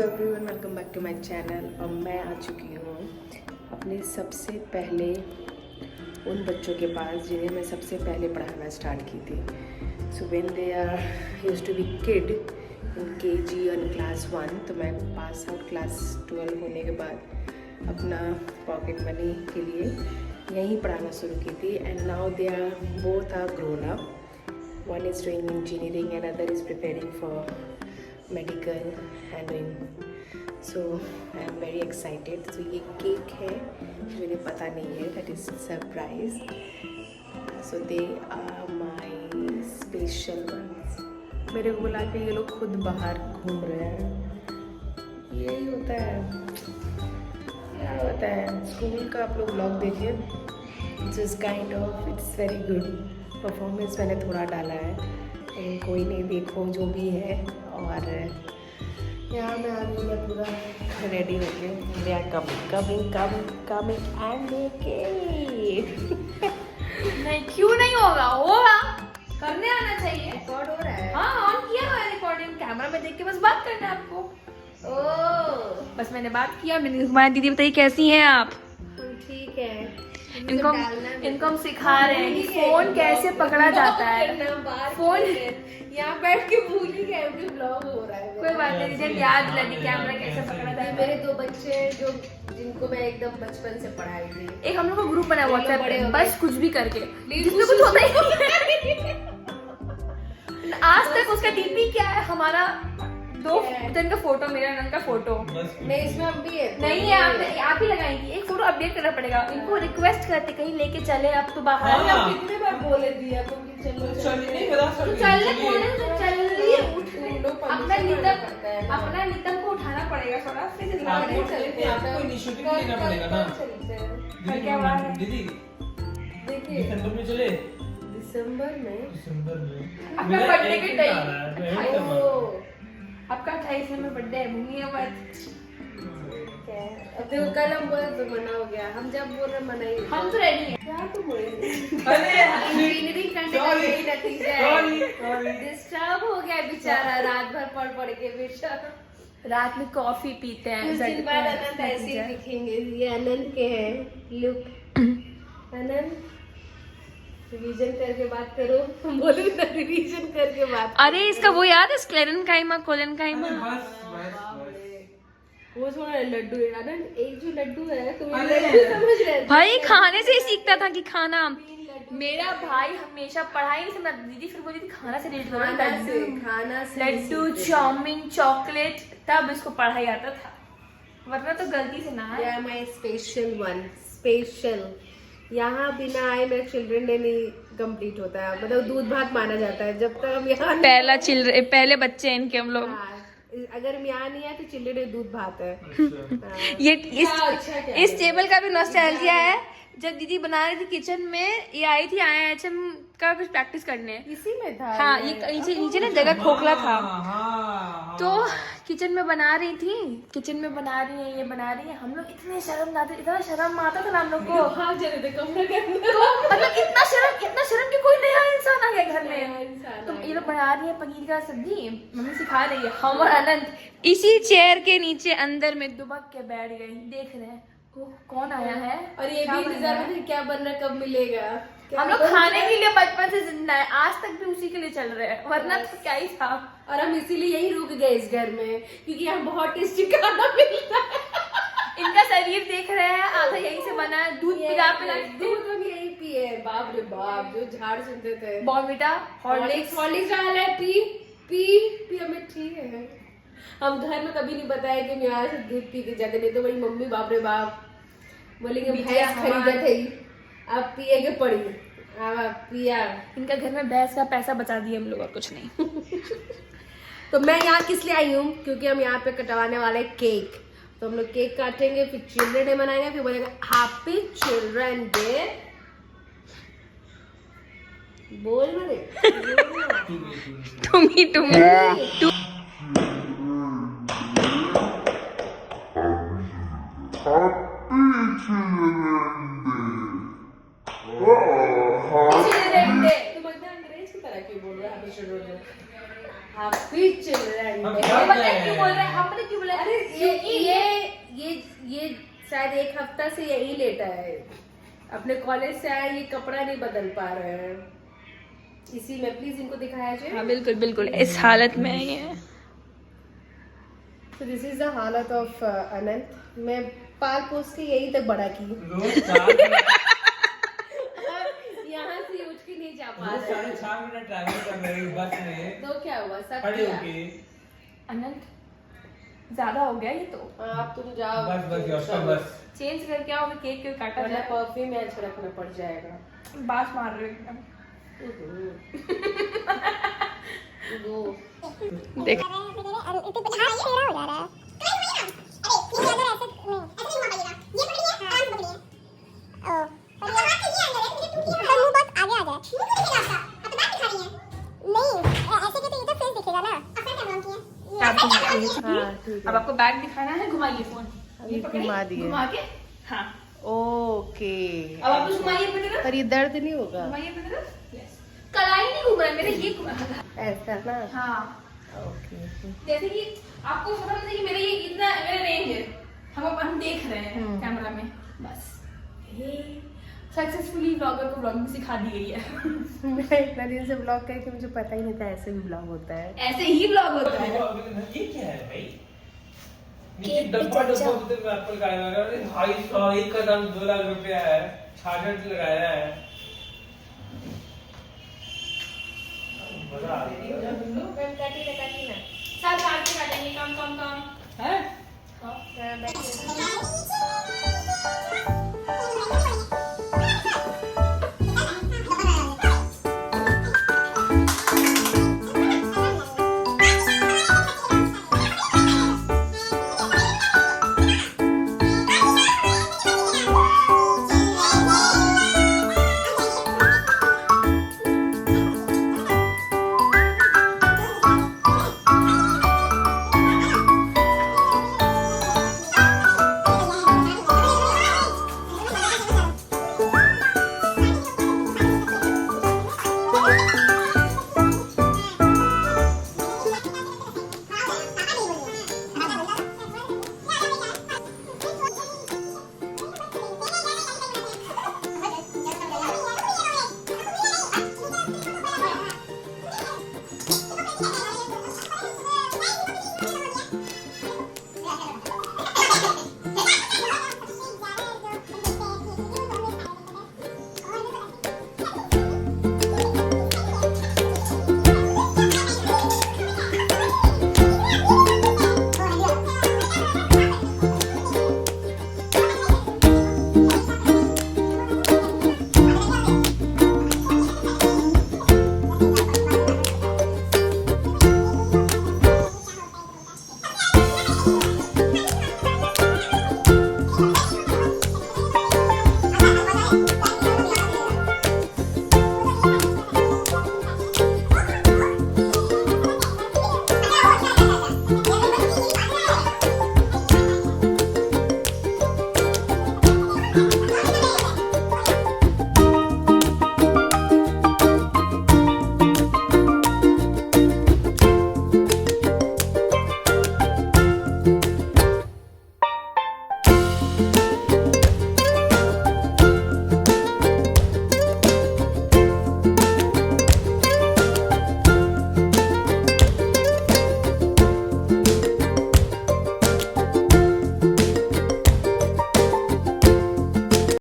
Everyone, welcome back to my channel. अब मैं आ चुकी हूँ अपने सबसे पहले उन बच्चों के पास जिन्हें मैं सबसे पहले पढ़ाना स्टार्ट की थी। So when they are used to be kid in KG और क्लास 1, तो मैं पास आउट क्लास 12 होने के बाद अपना पॉकेट मनी के लिए यहीं पढ़ाना शुरू की थी। And now they are both are grown up. One is doing engineering and other is preparing for medical and so I am very excited. तो ये केक है, मुझे पता नहीं है, that is surprise. So they are my special ones. मेरे को बुला के ये लोग खुद बाहर घूम रहे हैं। यही होता है, क्या होता है स्कूल का। आप लोग व्लॉग देखिए, it's kind of its very good. Performance मैंने थोड़ा डाला है, लेकिन कोई नहीं, देखो जो भी है। और यहाँ मैं आ गई, मैं पूरा रेडी हो गई। दे आर कमिंग एंड नहीं, क्यों नहीं होगा? होगा, करने आना चाहिए। रिकॉर्ड हो रहा है। हाँ, ऑन किया हुआ है रिकॉर्डिंग, कैमरा में देख के बस बात करना है आपको। ओह, बस मैंने बात किया। मैंने हमारी दीदी बताइए कैसी हैं आप? ठीक है। इनको हम सिखा रहे हैं कि फोन कैसे पकड़ा जाता है। फोन यहाँ बैठ के भूल ही गए कि व्लॉग हो रहा है। कोई बात नहीं, रिजल्ट याद लगी कैमरा कैसे पकड़ा जाता है। मेरे दो बच्चे हैं जो जिनको मैं एकदम बचपन से पढ़ाई थी। एक हम लोग का ग्रुप बना व्हाट्सएप बड़े पे, हो बस कुछ भी करके, जिसमें कुछ होता ही नहीं। आज तक उसका डीपी क्या है? हमारा दो जन का फोटो, मेरा नन का फोटो नहीं, इसमें हम भी है। नहीं है, आप ही लगाएंगी। एक फोटो अपडेट करना पड़ेगा। इनको रिक्वेस्ट करते कहीं लेके चले, अब तो बाहर। हाँ, कितने बार बोले दिया तो कि चलो तो चलने कोने से चलिए, अपना नितम को उठाना पड़ेगा थोड़ा, फिर क्या बात है देखिए, दिसंबर में चले। दिसंबर में अपना बर्थडे के टाइम। आपका 28 में बर्थडे है, भूलिए मत। अब देखो, कल हम बोले तो मना हो गया। हम जब बोल रहे मना ही। हम तो रेडी हैं। क्या तुम बोले? इंजीनियरिंग करने का यही नतीजा है। डिस्टर्ब हो गया बेचारा, रात भर पढ़ के बेचारा। रात में कॉफी पीते हैं। कुछ दिन बाद अनंत ऐसे ही दिखेंगे। ये अनंत के हैं लुक। अनंत, रिवीजन करके बात करो। बोले ना, रिवीजन करके बात। अरे इसका वो याद है, स्क्लेरन काइमा, कोलन काइमा। वो थोड़ा लड्डू है अनंत। एक जो लड्डू है, तुम लड्डू समझ रहे? भाई खाने से ही सीखता था कि खाना। मेरा भाई हमेशा पढ़ाई नहीं समझता। दीदी फिर बोली थी खाना से रिलेटेड खाना से लड्डू, चाउमीन, चॉकलेट, तब इसको पढ़ाई आता था, वरना तो गलती से ना है। Yeah, my special one, special। यहाँ बिना आए मेरा चिल्ड्रन डे नहीं कंप्लीट होता है। मतलब दूध भात माना जाता है जब तक हम यहाँ। पहले बच्चे हैं इनके हम लोग। हाँ, अगर हम यहाँ नहीं आए तो चिल्ड्रन डे दूध भात है। ये इस टेबल का भी नॉस्टैल्जिया है। जब दीदी बना रही थी किचन में, ये आई थी IIHM का कुछ प्रैक्टिस करने, इसी में था। हाँ, ये नीचे ना जगह खोखला था, तो किचन में बना रही थी। किचन में बना रही है, ये बना रही है। हम लोग इतने शर्म आते, इतना शर्म आता था ना हम लोग को। भाग जा रहे थे कमरे के अंदर। तो मतलब इतना शर्म कि कोई नया इंसान आ गया घर में। तो ये लोग बना रही है पनीर का सब्जी, मम्मी सिखा रही है। हम और अनंत इसी चेयर के नीचे अंदर में दुबक के बैठ गए, देख रहे हैं कौन आया है। और ये भी इंतजार में थे क्या बन रहा है, कब मिलेगा। हम लोग खाने के लिए बचपन से जिंदा है, आज तक भी उसी के लिए चल रहे हैं, वरना तो क्या ही था। और हम इसीलिए यही रुक गए इस घर में, क्योंकि यहाँ बहुत टेस्टी खाना मिलता है। इनका शरीर देख रहे हैं, आधा यहीं से बना है। दूध पिला दूध हम यही पिए। बाप रे बाप, जो झाड़ सुनते थे। बॉर्नविटा, हॉर्लिक्स डाल है, पी हमें ठीक है। हम घर में कभी नहीं बताया कि मैं यहाँ से दूध पी के जाते, नहीं तो मेरी मम्मी बाप रे बाप बोलेंगे भैंस खरीदा थे, अब पिए के पड़ी। अब पिया। इनका घर में भैंस का पैसा बचा दिया हम लोग, और कुछ नहीं। तो मैं यहाँ किस लिए आई हूँ, क्योंकि हम यहाँ पे कटवाने वाले केक। तो हम लोग केक काटेंगे, फिर चिल्ड्रन डे मनाएंगे, फिर बोलेंगे हैप्पी चिल्ड्रन डे। बोल मरे तुम अंग्रेज की तरह क्यों बोल रहे हैं? Happy children day. क्यों बोल रहे हैं? हमने क्यों बोला? अरे शायद एक हफ्ता से यही लेटा है। अपने कॉलेज से आया, ये कपड़ा नहीं बदल पा रहे हैं। इसी में प्लीज इनको दिखाया जाए। हाँ बिल्कुल बिल्कुल, इस हालत में है ये। तो दिस इज द हालत ऑफ अनंत। मैं पाल पोस के यही तक बड़ा की, रोज 4 यहाँ से उठ के नहीं जा पा रोज रहे। 4.5 मिनट ट्रैवल कर रहे हैं बस में, तो क्या हुआ, सब खड़े किया। होके। अनंत ज्यादा हो गया ये तो। आप तुम जाओ, बस बस योस्का बस। चेंज करके आओ, केक के काटा वरना जाए। परफ्यूम यहाँ छिड़कना पड़ जाएगा। बात मार रहे हो एकदम। देख हाँ ठीक अब है। आपको बैग दिखाना है, घुमाइए फोन। अभी ये पकड़िए, घुमा दिए। घुमा के। हाँ ओके, अब आप घुमाइए अपनी तरफ, पर ये दर्द नहीं होगा घुमाइए अपनी तरफ। यस, कलाई नहीं घूम रहा है मेरे, ये घुमा। ऐसा ना। हाँ ओके, जैसे कि आपको समझ नहीं कि मेरे ये इतना मेरा रेंज है, हम देख रहे हैं कैमरा में। बस सक्सेसफुली ब्लॉगर को ब्लॉगिंग सिखा दी गई है। मैं इतना दिन से ब्लॉग करके मुझे पता ही नहीं था ऐसे भी ब्लॉग होता है। ऐसे ही ब्लॉग होता है। ये क्या है भाई? नीचे डब्बा उधर में एप्पल का आया है। अरे भाई साहब, एक का दाम 2 लाख रुपया है, छाछठ लगाया है। मजा आ रहा है। साथ काट के काटेंगे, काम काम काम है। हाँ, बैठिए।